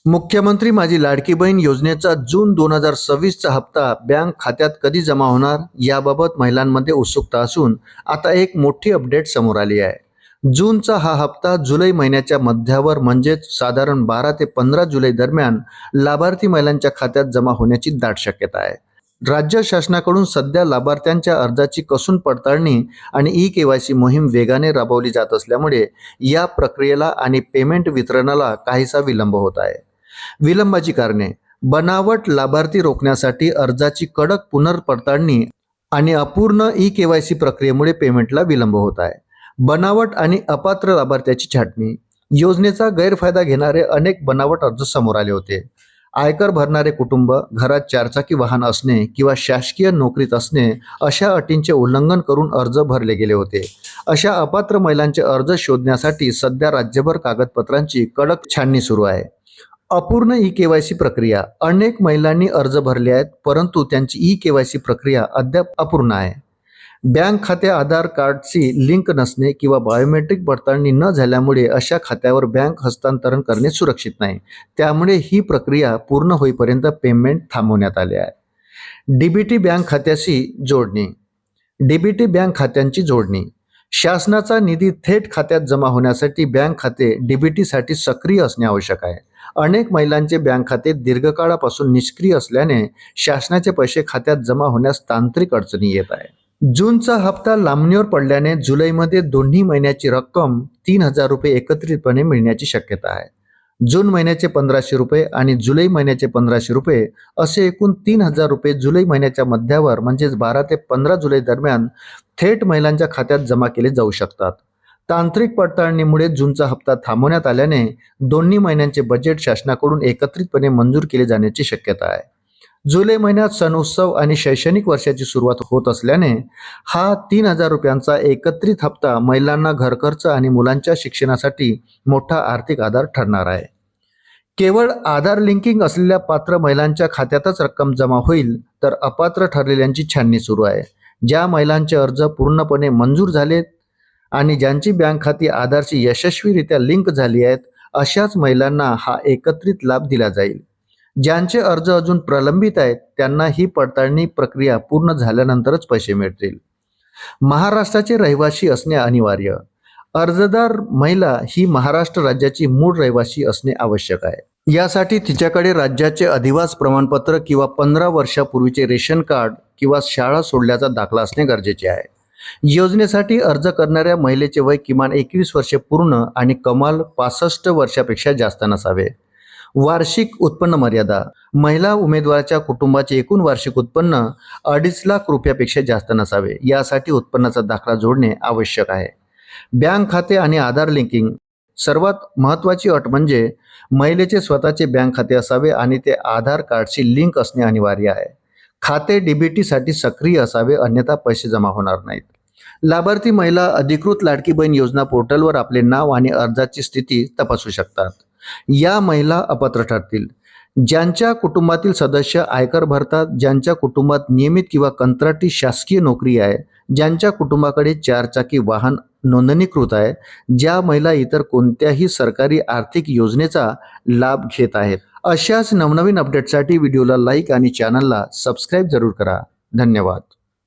मुख्यमंत्री माझी लाडकी बहीण योजनेचा जून 2026चा हप्ता बँक खात्यात कधी जमा होणार याबाबत महिलांमध्ये उत्सुकता असून आता एक मोठी अपडेट समोर आली आहे। जूनचा हा हप्ता जुलै महिन्याच्या मध्यावर म्हणजेच साधारण 12 ते 15 जुलै दरम्यान लाभार्थी महिलांच्या खात्यात जमा होण्याची दाट शक्यता आहे। राज्य शासनाकडून सध्या लाभार्थ्यांच्या अर्जाची कसून पडताळणी आणि ई-केवायसी मोहीम वेगाने राबवली जात असल्यामुळे या प्रक्रियेला आणि पेमेंट वितरणाला काहीसा विलंब होत आहे। विलंबाची कारणे: बनावट लाभार्थी रोखण्यासाठी अर्जाची कडक पुनर्पडताळणी आणि अपूर्ण ई-केवायसी प्रक्रियेमुळे पेमेंटला विलंब होत आहे। बनावट आणि अपात्र लाभार्थ्याची छाटणी: योजनेचा गैरफायदा घेणारे अनेक बनावट अर्ज समोर आले होते। आयकर भरणारे कुटुंब, घरात चारचाकी वाहन असणे किंवा शासकीय नोकरीत असणे अशा अटींचे उल्लंघन करून अर्ज भरले गेले होते। अशा अपात्र महिलांचे अर्ज शोधण्यासाठी सध्या राज्यभर कागदपत्रांची कडक छाननी सुरू आहे। अपूर्ण ई-केवायसी प्रक्रिया: अनेक महिलांनी अर्ज भरले आहेत, परंतु त्यांची ई-केवायसी प्रक्रिया अद्याप अपूर्ण आहे। बँक खाते आधार कार्डशी लिंक नसणे किंवा बायोमेट्रिक पडताळणी न झाल्यामुळे अशा खात्यावर बँक हस्तांतरण करणे सुरक्षित नाही। त्यामुळे ही प्रक्रिया पूर्ण होईपर्यंत पेमेंट थांबवण्यात आले आहे। डीबीटी बँक खात्याशी जोडणी: डीबीटी बँक खात्यांची जोडणी: शासनाचा निधी थेट खात्यात जमा होण्यासाठी बँक खाते डीबीटीसाठी सक्रिय असणे आवश्यक आहे। अनेक महिलांचे बँक खाते दीर्घकाळापासून निष्क्रिय असल्याने शासनाचे पैसे खात्यात जमा होण्यास तांत्रिक अडचणी येत आहे। जूनचा हप्ता लांबणीवर पडल्याने जुलैमध्ये दोन्ही महिन्याची रक्कम 3000 रुपये एकत्रितपणे मिळण्याची शक्यता आहे। जून महिन्याचे 1500 रुपये आणि जुलै महिन्याचे 1500 रुपये असे एकूण 3000 रुपये जुलै महिन्याच्या मध्यावर म्हणजेच 12 ते 15 जुलै दरम्यान थेट महिलांच्या खात्यात जमा केले जाऊ शकतात। तांत्रिक पडताळणीमुळे जूनचा हप्ता थांबवण्यात आल्याने दोन्ही महिन्यांचे बजेट शासनाकडून एकत्रितपणे मंजूर केले जाण्याची शक्यता आहे। जुलै महिन्यात सण उत्सव आणि शैक्षणिक वर्षाची सुरुवात होत असल्याने हा 3000 रुपयांचा एकत्रित हप्ता महिलांना घरखर्च आणि मुलांच्या शिक्षणासाठी मोठा आर्थिक आधार ठरणार आहे। केवळ आधार लिंकिंग असलेल्या पात्र महिलांच्या खात्यातच रक्कम जमा होईल, तर अपात्र ठरलेल्यांची छाननी सुरू आहे। ज्या महिलांचे अर्ज पूर्णपणे मंजूर झालेत आणि ज्यांची बँक खाती आधारशी यशस्वीरित्या लिंक झाली आहेत, अशाच महिलांना हा एकत्रित लाभ दिला जाईल। ज्यांचे अर्ज अजून प्रलंबित आहेत त्यांना ही पडताळणी प्रक्रिया पूर्ण झाल्यानंतरच पैसे मिळतील। महाराष्ट्राचे रहिवासी असणे अनिवार्य: अर्जदार महिला ही महाराष्ट्र राज्याची मूळ रहिवासी असणे आवश्यक आहे। यासाठी तिच्याकडे राज्याचे अधिवास प्रमाणपत्र किंवा 15 वर्षापूर्वीचे रेशन कार्ड किंवा शाळा सोडल्याचा दाखला असणे गरजेचे आहे। योजनेसाठी अर्ज करणाऱ्या महिलेचे वय किमान 21 वर्षे पूर्ण आणि कमाल 65 वर्षापेक्षा जास्त नसावे। वार्षिक उत्पन्न मर्यादा: महिला उमेदवाराच्या कुटुंबाचे एकूण वार्षिक उत्पन्न 2.5 लाख रुपयापेक्षा जास्त नसावे। यासाठी उत्पन्नाचा दाखला जोडणे आवश्यक आहे। बँक खाते आणि आधार लिंकिंग: सर्वात महत्त्वाची अट म्हणजे महिलेचे स्वतःचे बँक खाते असावे आणि ते आधार कार्डशी लिंक असणे अनिवार्य आहे। खाते डीबीटीसाठी सक्रिय असावे, अन्यथा पैसे जमा होणार नाहीत। लाभार्थी महिला अधिकृत लाडकी बहीण योजना पोर्टलवर आपले नाव आणि अर्जाची स्थिती तपासू शकतात। या महिला अपात्र ठरतील: ज्यांच्या कुटुंबातील सदस्य आयकर भरतात, ज्यांच्या कुटुंबात नियमित किंवा कंत्राटी शासकीय नोकरी आहे, ज्यांच्या कुटुंबाकडे चारचाकी वाहन नोंदणीकृत आहे, ज्या महिला इतर कोणत्याही सरकारी आर्थिक योजनेचा लाभ घेत आहेत। अशाच नवनवीन अपडेटसाठी व्हिडिओला लाईक आणि चॅनलला सबस्क्राईब जरूर करा। धन्यवाद।